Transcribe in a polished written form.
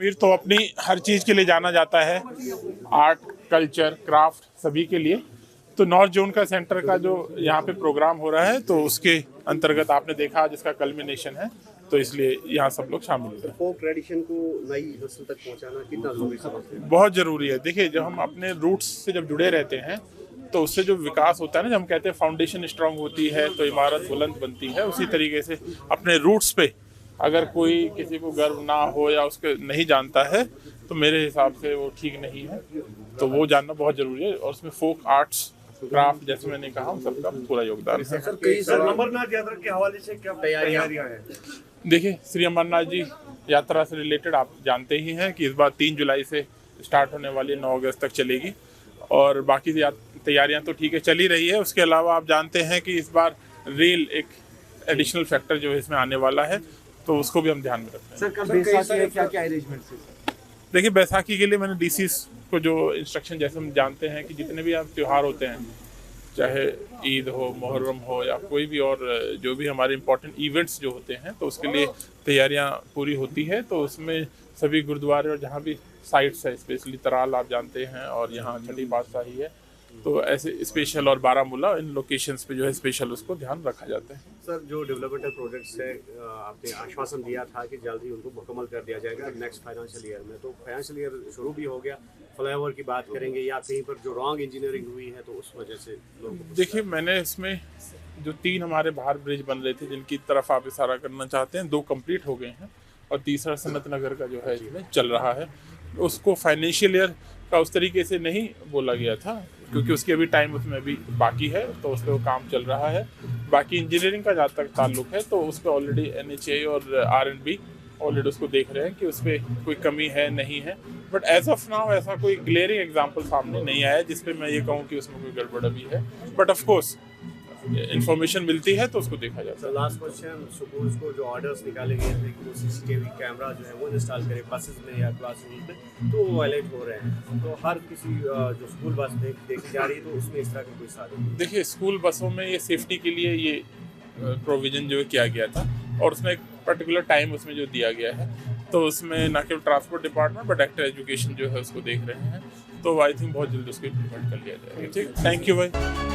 कश्मीर तो अपनी हर चीज़ के लिए जाना जाता है, आर्ट, कल्चर, क्राफ्ट सभी के लिए। तो नॉर्थ जोन का सेंटर का जो यहाँ पे प्रोग्राम हो रहा है, तो उसके अंतर्गत आपने देखा जिसका कल्मिनेशन है, तो इसलिए यहाँ सब लोग शामिल हुए। फोक ट्रेडिशन को नई नस्ल तक पहुँचाना कितना जरूरी समझते हैं? बहुत ज़रूरी है। देखिए, जब हम अपने रूट्स से जब जुड़े रहते हैं तो उससे जो विकास होता है ना, जब हम कहते हैं फाउंडेशन स्ट्रांग होती है तो इमारत बुलंद बनती है, उसी तरीके से अपने रूट्स पे अगर कोई किसी को गर्व ना हो या उसके नहीं जानता है, तो मेरे हिसाब से वो ठीक नहीं है। तो वो जानना बहुत ज़रूरी है, और उसमें फोक आर्ट्स, क्राफ्ट, जैसे मैंने कहा, सबका पूरा योगदान है। सर, अमरनाथ यात्रा के हवाले से क्या तैयारियां हैं? देखिए, श्री अमरनाथ जी यात्रा से रिलेटेड आप जानते ही हैं कि इस बार 3 जुलाई से स्टार्ट होने वाली 9 अगस्त तक चलेगी, और बाकी तैयारियां तो ठीक है, चल ही रही है। उसके अलावा आप जानते हैं कि इस बार रेल एक एडिशनल फैक्टर जो है इसमें आने वाला है, तो उसको भी हम ध्यान में रखते हैं। सर, कल बैसाखी है, क्या अरेंजमेंट्स है? देखिए, बैसाखी के लिए मैंने डीसीस को जो इंस्ट्रक्शन, जैसे हम जानते हैं कि जितने भी आप त्यौहार होते हैं, चाहे ईद हो, मुहर्रम हो, या कोई भी और जो भी हमारे इम्पोर्टेंट इवेंट्स जो होते हैं, तो उसके लिए तैयारियां पूरी होती है। तो उसमें सभी गुरुद्वारे और जहाँ भी साइट्स है, स्पेशली तराल आप जानते हैं, और यहाँ छठी पातशाही है, तो ऐसे स्पेशल, और बारामूला, इन लोकेशंस पे जो है स्पेशल उसको ध्यान रखा जाता है। सर, जो डेवलपमेंटल प्रोजेक्ट्स है, आपने आश्वासन दिया था कि जल्द ही उनको मुकम्मल कर दिया जाएगा नेक्स्ट फाइनेंशियल ईयर में, तो फाइनेंशियल ईयर शुरू भी हो गया। फ्लाईओवर की बात करेंगे या कहीं पर जो रॉन्ग इंजीनियरिंग हुई है, तो उस वजह से लोग देखिए, मैंने इसमें जो 3 हमारे बाहर ब्रिज बन रहे थे, जिनकी तरफ आप इशारा करना चाहते हैं, 2 कंप्लीट हो गए हैं, और तीसरा सनत नगर का जो है इसमें चल रहा है। उसको फाइनेंशियल ईयर का उस तरीके से नहीं बोला गया था, क्योंकि उसके अभी टाइम उसमें भी बाकी है, तो उस पर वो काम चल रहा है। बाकी इंजीनियरिंग का जहाँ तक ताल्लुक है, तो उस पर ऑलरेडी NHA और R&B ऑलरेडी उसको देख रहे हैं कि उस पर कोई कमी है नहीं है। बट एज ऑफ नाउ ऐसा कोई ग्लेयरिंग एग्जाम्पल सामने नहीं आया जिसपे मैं ये कहूँ कि उसमें कोई गड़बड़ अभी है। बट ऑफ कोर्स इंफॉर्मेशन मिलती है तो उसको देखा जाता है। लास्ट क्वेश्चन, स्कूल्स को जो ऑर्डर्स निकाले गए थे कि वो CCTV कैमरा जो है वो इंस्टॉल करें बसेस में या क्लासरूम में, तो वो वायलेट हो रहे हैं। तो हर किसी जो स्कूल बस देखी जा रही है, तो उसमें इस तरह का कोई साधन नहीं। देखिए, स्कूल बसों में ये सेफ्टी के लिए ये प्रोविजन जो किया गया था, और उसमें एक पर्टिकुलर टाइम उसमें जो दिया गया है, तो उसमें न केवल transport department but actor education जो है उसको देख रहे हैं। तो आई थिंक बहुत जल्दी उसको इम्प्लीमेंट कर लिया जाएगा। ठीक, थैंक यू भाई।